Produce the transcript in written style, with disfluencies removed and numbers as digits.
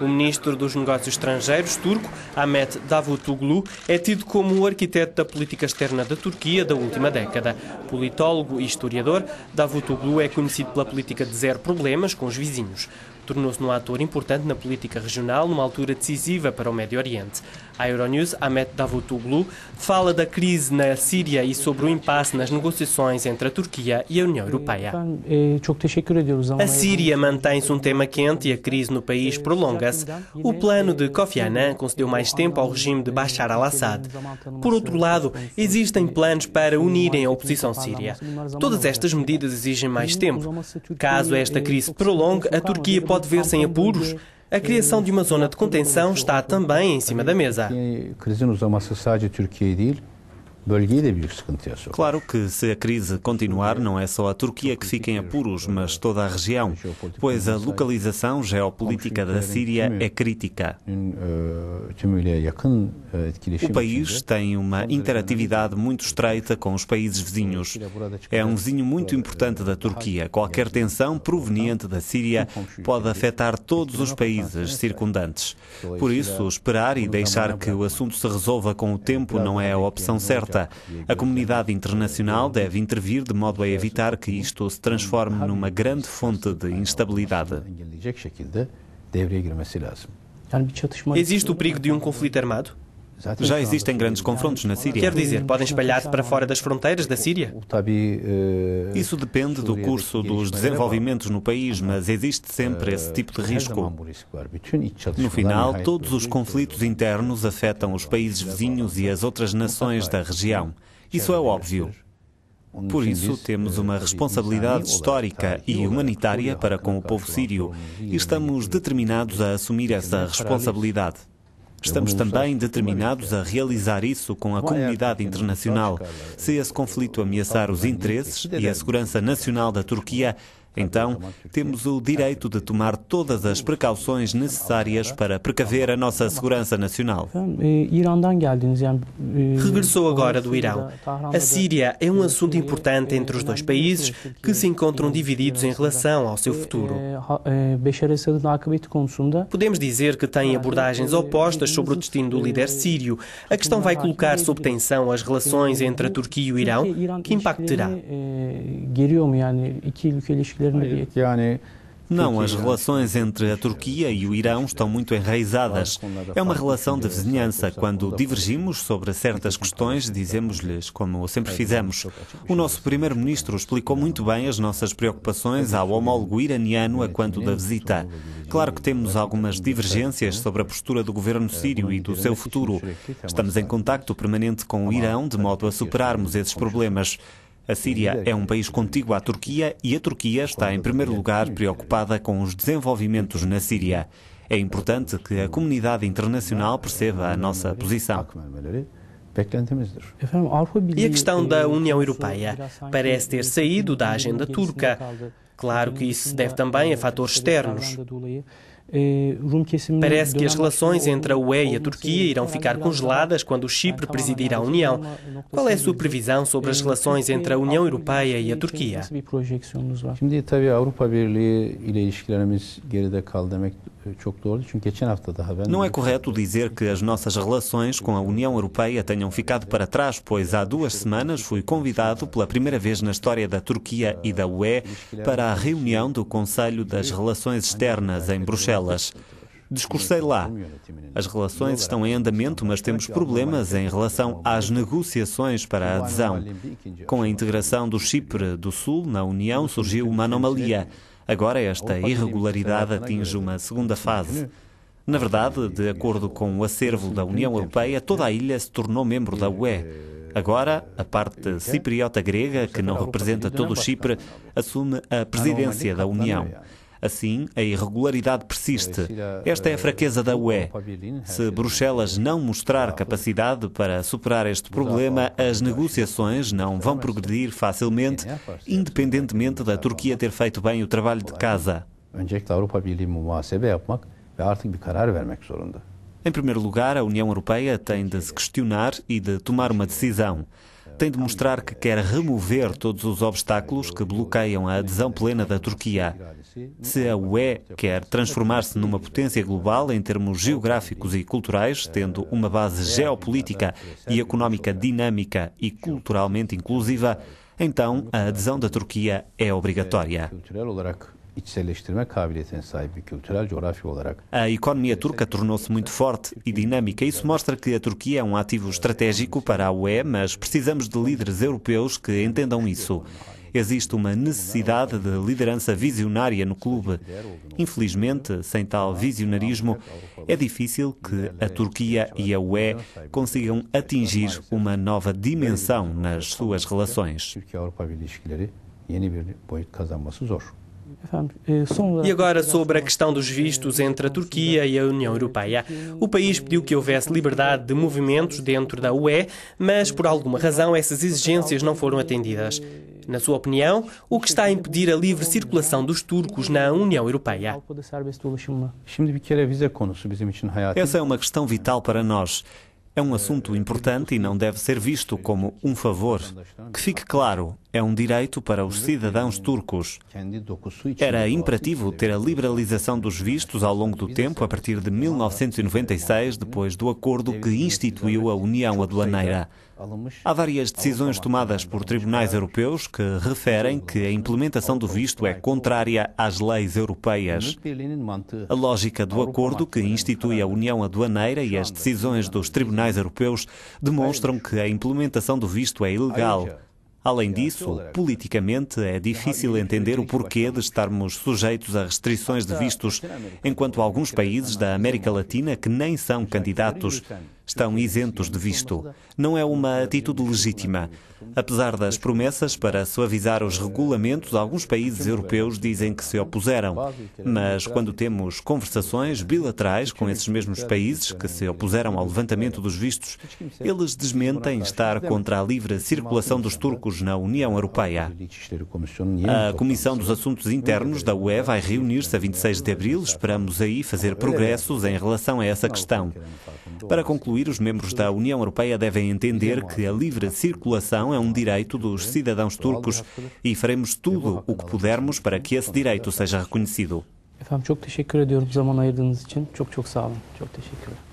O ministro dos Negócios Estrangeiros turco, Ahmet Davutoglu, é tido como o arquiteto da política externa da Turquia da última década. Politólogo e historiador, Davutoglu é conhecido pela política de zero problemas com os vizinhos. Tornou-se um ator importante na política regional numa altura decisiva para o Médio Oriente. A Euronews, Ahmet Davutoglu, fala da crise na Síria e sobre o impasse nas negociações entre a Turquia e a União Europeia. A Síria mantém-se um tema quente e a crise no país prolonga-se. O plano de Kofi Annan concedeu mais tempo ao regime de Bashar al-Assad. Por outro lado, existem planos para unirem a oposição síria. Todas estas medidas exigem mais tempo. Caso esta crise prolongue, a Turquia pode ver-se em apuros. A criação de uma zona de contenção está também em cima da mesa. Claro que se a crise continuar, não é só a Turquia que fica em apuros, mas toda a região, pois a localização geopolítica da Síria é crítica. O país tem uma interatividade muito estreita com os países vizinhos. É um vizinho muito importante da Turquia. Qualquer tensão proveniente da Síria pode afetar todos os países circundantes. Por isso, esperar e deixar que o assunto se resolva com o tempo não é a opção certa. A comunidade internacional deve intervir de modo a evitar que isto se transforme numa grande fonte de instabilidade. Existe o perigo de um conflito armado? Já existem grandes confrontos na Síria. Quer dizer, podem espalhar-se para fora das fronteiras da Síria? Isso depende do curso dos desenvolvimentos no país, mas existe sempre esse tipo de risco. No final, todos os conflitos internos afetam os países vizinhos e as outras nações da região. Isso é óbvio. Por isso, temos uma responsabilidade histórica e humanitária para com o povo sírio e estamos determinados a assumir essa responsabilidade. Estamos também determinados a realizar isso com a comunidade internacional. Se esse conflito ameaçar os interesses e a segurança nacional da Turquia, então temos o direito de tomar todas as precauções necessárias para precaver a nossa segurança nacional. Regressou agora do Irão. A Síria é um assunto importante entre os dois países que se encontram divididos em relação ao seu futuro. Podemos dizer que têm abordagens opostas sobre o destino do líder sírio. A questão vai colocar sob tensão as relações entre a Turquia e o Irão? Que impacto terá? Não, as relações entre a Turquia e o Irão estão muito enraizadas. É uma relação de vizinhança. Quando divergimos sobre certas questões, dizemos-lhes como sempre fizemos. O nosso primeiro-ministro explicou muito bem as nossas preocupações ao homólogo iraniano a quanto da visita. Claro que temos algumas divergências sobre a postura do governo sírio e do seu futuro. Estamos em contacto permanente com o Irão de modo a superarmos esses problemas. A Síria é um país contíguo à Turquia e a Turquia está, em primeiro lugar, preocupada com os desenvolvimentos na Síria. É importante que a comunidade internacional perceba a nossa posição. E a questão da União Europeia? Parece ter saído da agenda turca. Claro que isso se deve também a fatores externos. Parece que as relações entre a UE e a Turquia irão ficar congeladas quando o Chipre presidir a União. Qual é a sua previsão sobre as relações entre a União Europeia e a Turquia? Não é correto dizer que as nossas relações com a União Europeia tenham ficado para trás, pois há 2 semanas fui convidado pela primeira vez na história da Turquia e da UE para a reunião do Conselho das Relações Externas em Bruxelas. Discursei lá. As relações estão em andamento, mas temos problemas em relação às negociações para a adesão. Com a integração do Chipre do Sul na União surgiu uma anomalia. Agora esta irregularidade atinge uma segunda fase. Na verdade, de acordo com o acervo da União Europeia, toda a ilha se tornou membro da UE. Agora, a parte cipriota grega, que não representa todo o Chipre, assume a presidência da União. Assim, a irregularidade persiste. Esta é a fraqueza da UE. Se Bruxelas não mostrar capacidade para superar este problema, as negociações não vão progredir facilmente, independentemente da Turquia ter feito bem o trabalho de casa. Em primeiro lugar, a União Europeia tem de se questionar e de tomar uma decisão. tem de mostrar que quer remover todos os obstáculos que bloqueiam a adesão plena da Turquia. Se a UE quer transformar-se numa potência global em termos geográficos e culturais, tendo uma base geopolítica e económica dinâmica e culturalmente inclusiva, então a adesão da Turquia é obrigatória. A economia turca tornou-se muito forte e dinâmica. Isso mostra que a Turquia é um ativo estratégico para a UE, mas precisamos de líderes europeus que entendam isso. Existe uma necessidade de liderança visionária no clube. Infelizmente, sem tal visionarismo, é difícil que a Turquia e a UE consigam atingir uma nova dimensão nas suas relações. E agora sobre a questão dos vistos entre a Turquia e a União Europeia. O país pediu que houvesse liberdade de movimentos dentro da UE, mas por alguma razão essas exigências não foram atendidas. Na sua opinião, o que está a impedir a livre circulação dos turcos na União Europeia? Essa é uma questão vital para nós. É um assunto importante e não deve ser visto como um favor. Que fique claro, é um direito para os cidadãos turcos. Era imperativo ter a liberalização dos vistos ao longo do tempo, a partir de 1996, depois do acordo que instituiu a União Aduaneira. Há várias decisões tomadas por tribunais europeus que referem que a implementação do visto é contrária às leis europeias. A lógica do acordo que institui a União Aduaneira e as decisões dos tribunais europeus demonstram que a implementação do visto é ilegal. Além disso, politicamente é difícil entender o porquê de estarmos sujeitos a restrições de vistos, enquanto alguns países da América Latina, que nem são candidatos, estão isentos de visto. Não é uma atitude legítima. Apesar das promessas para suavizar os regulamentos, alguns países europeus dizem que se opuseram. Mas quando temos conversações bilaterais com esses mesmos países que se opuseram ao levantamento dos vistos, eles desmentem estar contra a livre circulação dos turcos na União Europeia. A Comissão dos Assuntos Internos da UE vai reunir-se a 26 de abril. Esperamos aí fazer progressos em relação a essa questão. Para concluir, os membros da União Europeia devem entender que a livre circulação é um direito dos cidadãos turcos e faremos tudo o que pudermos para que esse direito seja reconhecido. Efendim çok teşekkür ediyorum zaman ayırdığınız için. Çok sağ olun. Çok teşekkürler.